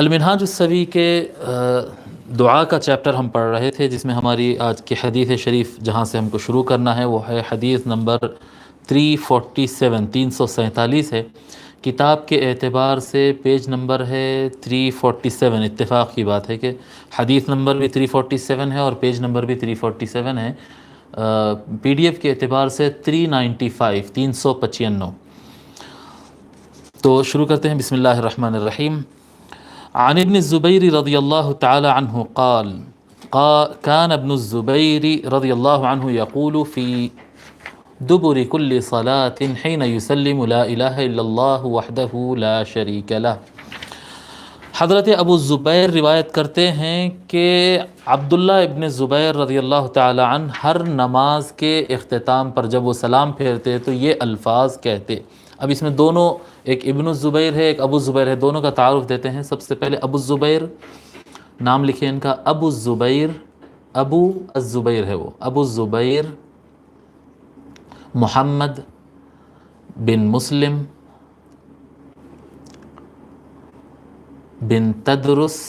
المنہاج السوی کے دعا کا چیپٹر ہم پڑھ رہے تھے، جس میں ہماری آج کی حدیث شریف جہاں سے ہم کو شروع کرنا ہے وہ ہے حدیث نمبر 347 347 ہے۔ کتاب کے اعتبار سے پیج نمبر ہے 347، اتفاق کی بات ہے کہ حدیث نمبر بھی 347 ہے اور پیج نمبر بھی 347 ہے۔ پی ڈی ایف کے اعتبار سے 395 395۔ تو شروع کرتے ہیں، بسم اللہ الرحمن الرحیم۔ عن ابن الزبیر رضی اللہ تعالی عنہ قال كان ابن الزبیر رضی اللہ عنہ یقول فی دبر كل صلاة حين يسلم لا الہ الا اللہ وحدہ لا شریک لہ۔ حضرت ابو الزبیر روایت کرتے ہیں کہ عبداللہ ابن زبیر رضی اللہ تعالی عنہ ہر نماز کے اختتام پر جب وہ سلام پھیرتے تو یہ الفاظ کہتے۔ اب اس میں دونوں، ایک ابن الزبیر ہے ایک ابو الزبیر ہے، دونوں کا تعارف دیتے ہیں۔ سب سے پہلے ابو الزبیر، نام لکھیں ان کا، ابو الزبیر، ابو الزبیر ہے وہ، ابو الزبیر محمد بن مسلم بن تدرس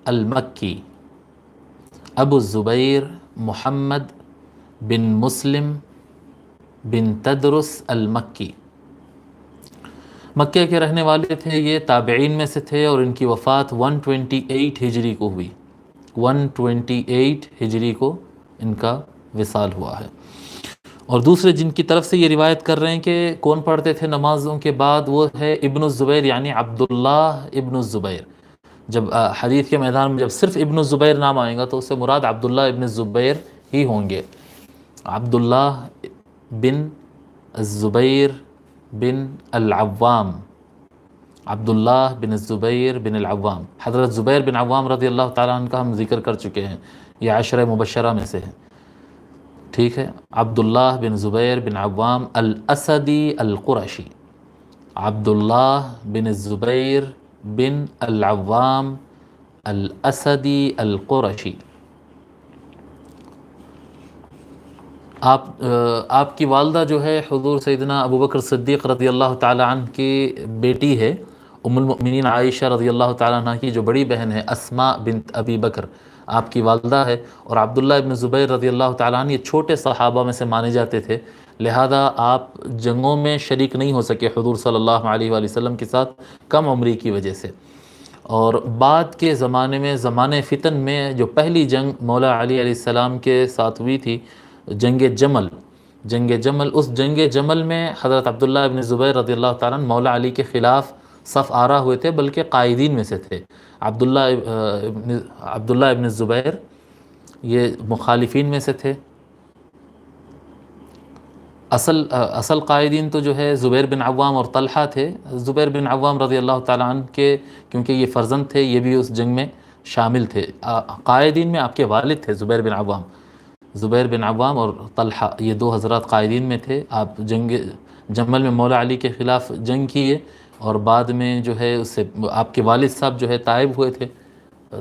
المکی، ابو الزبیر محمد بن مسلم بن تدرس المکی، مکہ کے رہنے والے تھے، یہ تابعین میں سے تھے اور ان کی وفات 128 ہجری کو ہوئی، 128 ہجری کو ان کا وصال ہوا ہے۔ اور دوسرے جن کی طرف سے یہ روایت کر رہے ہیں کہ کون پڑھتے تھے نمازوں کے بعد، وہ ہے ابن الزبیر یعنی عبداللہ ابن الزبیر۔ جب حدیث کے میدان میں جب صرف ابن الزبیر نام آئے گا تو اس سے مراد عبداللہ ابن الزبیر ہی ہوں گے، عبداللہ بن الزبیر بن العوام، عبداللہ بن الزبیر بن العوام۔ حضرت زبیر بن عوام رضی اللہ تعالیٰ عنہ کا ہم ذکر کر چکے ہیں، یہ عشرہ مبشرہ میں سے ہیں، ٹھیک ہے۔ عبداللہ بن زبیر بن عوام الاسدی القرشی، عبداللہ بن الزبیر بن العوام الاسدی القرشی۔ آپ کی والدہ جو ہے حضور سیدنا ابوبکر صدیق رضی اللہ تعالی عنہ کی بیٹی ہے، ام المؤمنین عائشہ رضی اللہ تعالی عنہ کی جو بڑی بہن ہے، اسماء بنت ابی بکر، آپ کی والدہ ہے۔ اور عبداللہ ابن زبیر رضی اللہ تعالی عنہ یہ چھوٹے صحابہ میں سے مانے جاتے تھے، لہذا آپ جنگوں میں شریک نہیں ہو سکے حضور صلی اللہ علیہ وآلہ وسلم کے ساتھ، کم عمری کی وجہ سے۔ اور بعد کے زمانے میں، زمانے فتن میں، جو پہلی جنگ مولا علی علیہ السلام کے ساتھ ہوئی تھی، جنگ جمل، اس جنگ جمل میں حضرت عبداللہ ابن زبیر رضی اللہ تعالیٰ عنہ مولا علی کے خلاف صف آرا ہوئے تھے، بلکہ قائدین میں سے تھے۔ عبداللہ ابن زبیر یہ مخالفین میں سے تھے۔ اصل قائدین تو جو ہے زبیر بن عوام اور طلحہ تھے۔ زبیر بن عوام رضی اللہ تعالیٰ عنہ کے کیونکہ یہ فرزند تھے، یہ بھی اس جنگ میں شامل تھے۔ قائدین میں آپ کے والد تھے زبیر بن عوام اور طلحہ، یہ دو حضرات قائدین میں تھے۔ آپ جنگ جمل میں مولا علی کے خلاف جنگ کیے اور بعد میں جو ہے اس سے آپ کے والد صاحب جو ہے تائب ہوئے تھے،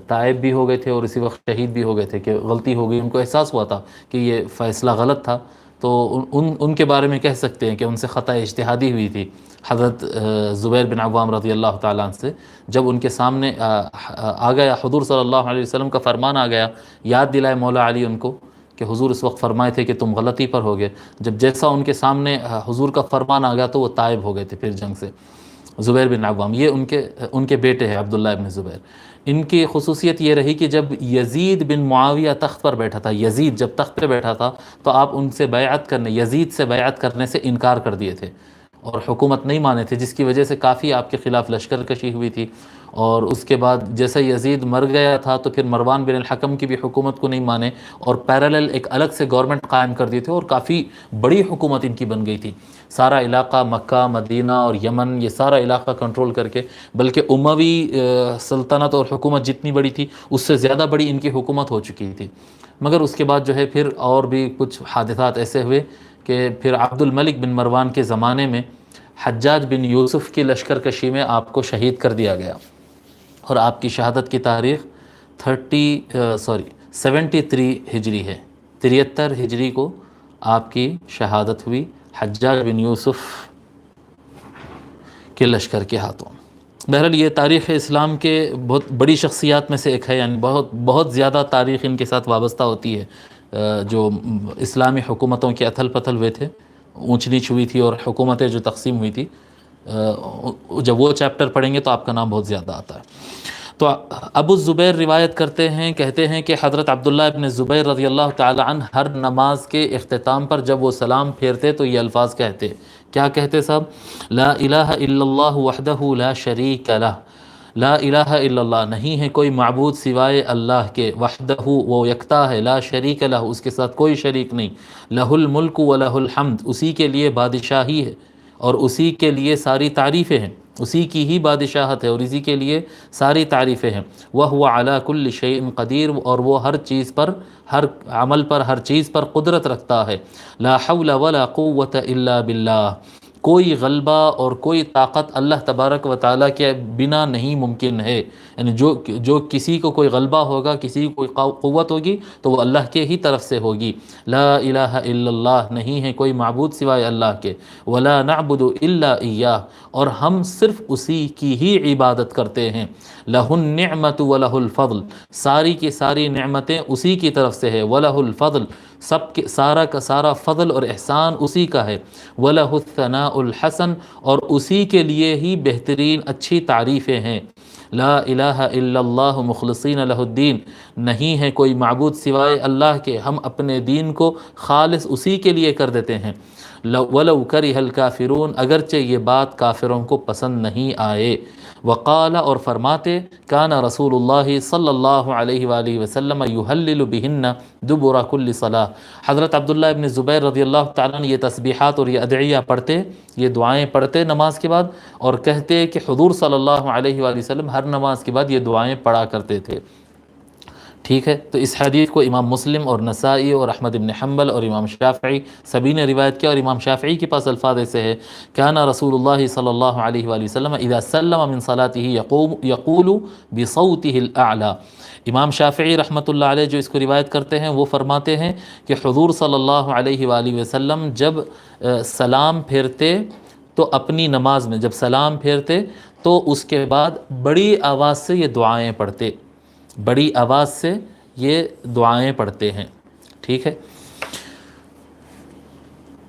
تائب بھی ہو گئے تھے اور اسی وقت شہید بھی ہو گئے تھے کہ غلطی ہو گئی، ان کو احساس ہوا تھا کہ یہ فیصلہ غلط تھا، تو ان کے بارے میں کہہ سکتے ہیں کہ ان سے خطا اجتہادی ہوئی تھی حضرت زبیر بن عوام رضی اللہ تعالیٰ عنہ سے۔ جب ان کے سامنے آ گیا حضور صلی اللہ علیہ وسلم کا فرمان آ گیا، یاد دلائے مولا علی ان کو کہ حضور اس وقت فرمائے تھے کہ تم غلطی پر ہو گئے، جب جیسا ان کے سامنے حضور کا فرمان آ گیا تو وہ تائب ہو گئے تھے پھر جنگ سے۔ زبیر بن عوام یہ ان کے بیٹے ہیں عبداللہ ابن زبیر۔ ان کی خصوصیت یہ رہی کہ جب یزید بن معاویہ تخت پر بیٹھا تھا، یزید جب تخت پہ بیٹھا تھا تو آپ ان سے یزید سے بیعت کرنے سے انکار کر دیے تھے اور حکومت نہیں مانے تھے، جس کی وجہ سے کافی آپ کے خلاف لشکر کشی ہوئی تھی۔ اور اس کے بعد جیسا یزید مر گیا تھا تو پھر مروان بن الحکم کی بھی حکومت کو نہیں مانے اور پیرالل ایک الگ سے گورنمنٹ قائم کر دیے تھے اور کافی بڑی حکومت ان کی بن گئی تھی، سارا علاقہ مکہ، مدینہ اور یمن، یہ سارا علاقہ کنٹرول کر کے، بلکہ اموی سلطنت اور حکومت جتنی بڑی تھی اس سے زیادہ بڑی ان کی حکومت ہو چکی تھی۔ مگر اس کے بعد جو ہے پھر اور بھی کچھ حادثات ایسے ہوئے کہ پھر عبد الملک بن مروان کے زمانے میں حجاج بن یوسف کی لشکر کشی میں آپ کو شہید کر دیا گیا، اور آپ کی شہادت کی تاریخ 73 ہجری ہے، 73 ہجری کو آپ کی شہادت ہوئی حجاج بن یوسف کے لشکر کے ہاتھوں۔ بہرحال یہ تاریخ اسلام کے بہت بڑی شخصیات میں سے ایک ہے، یعنی بہت بہت زیادہ تاریخ ان کے ساتھ وابستہ ہوتی ہے، جو اسلامی حکومتوں کے اتھل پتھل ہوئے تھے، اونچ نیچ ہوئی تھی اور حکومتیں جو تقسیم ہوئی تھی، جب وہ چیپٹر پڑھیں گے تو آپ کا نام بہت زیادہ آتا ہے۔ تو ابو الزبیر روایت کرتے ہیں، کہتے ہیں کہ حضرت عبداللہ ابن زبیر رضی اللہ تعالی عنہ ہر نماز کے اختتام پر جب وہ سلام پھیرتے تو یہ الفاظ کہتے، کیا کہتے صاحب؟ لا الہ الا اللہ وحدہ لا شریک لہ، لا الہ الا اللہ، نہیں ہے کوئی معبود سوائے اللہ کے، وحدہ وہ یکتا ہے، لا شریک لہ اس کے ساتھ کوئی شریک نہیں، لہ الملک و لہ الحمد اسی کے لیے بادشاہی ہے اور اسی کے لیے ساری تعریفیں ہیں، اسی کی ہی بادشاہت ہے اور اسی کے لیے ساری تعریفیں ہیں، وَهُوَ عَلَى كُلِّ شَيْءٍ قدیر، اور وہ ہر چیز پر، ہر عمل پر، ہر چیز پر قدرت رکھتا ہے، لا حول ولا قوة الا باللہ، کوئی غلبہ اور کوئی طاقت اللہ تبارک و تعالیٰ کے بنا نہیں ممکن ہے، یعنی جو کسی کو کوئی غلبہ ہوگا، کسی کو کوئی قوت ہوگی تو وہ اللہ کے ہی طرف سے ہوگی، لا الہ الا اللہ، نہیں ہے کوئی معبود سوائے اللہ کے، ولا نعبد الا ایاہ، اور ہم صرف اسی کی ہی عبادت کرتے ہیں، لہ النعمت ولہ الفضل، ساری کی ساری نعمتیں اسی کی طرف سے ہے، ولہ الفضل، سب کے سارا کا سارا فضل اور احسان اسی کا ہے، وَلَهُ الثَّنَاءُ الْحَسَنُ، اور اسی کے لیے ہی بہترین اچھی تعریفیں ہیں، لا الہ الا اللہ مخلصین لہ الدین، نہیں ہے کوئی معبود سوائے اللہ کے، ہم اپنے دین کو خالص اسی کے لیے کر دیتے ہیں، وَلَوْ كَرِهَ الْكَافِرُونَ، اگرچہ یہ بات کافروں کو پسند نہیں آئے، وقال، اور فرماتے، کان رسول اللہ صلی اللہ علیہ وآلہ وسلم یحلل بہن دبر کل صلاح، حضرت عبداللہ ابن زبیر رضی اللہ تعالیٰ نے یہ تسبیحات اور یہ ادعیہ پڑھتے، یہ دعائیں پڑھتے نماز کے بعد، اور کہتے کہ حضور صلی اللہ علیہ وآلہ وسلم ہر نماز کے بعد یہ دعائیں پڑھا کرتے تھے۔ ٹھیک ہے، تو اس حدیث کو امام مسلم اور نسائی اور احمد بن حنبل اور امام شافعی سبھی نے روایت کیا، اور امام شافعی کے پاس الفاظ ایسے ہے، کان رسول اللہ صلی اللہ علیہ وآلہ وسلم اذا سلم من صلاته یقول بصوته الاعلی، امام شافعی رحمۃ اللہ علیہ جو اس کو روایت کرتے ہیں وہ فرماتے ہیں کہ حضور صلی اللہ علیہ وآلہ وسلم جب سلام پھیرتے تو اپنی نماز میں جب سلام پھیرتے تو اس کے بعد بڑی آواز سے یہ دعائیں پڑھتے، بڑی آواز سے یہ دعائیں پڑھتے ہیں، ٹھیک ہے۔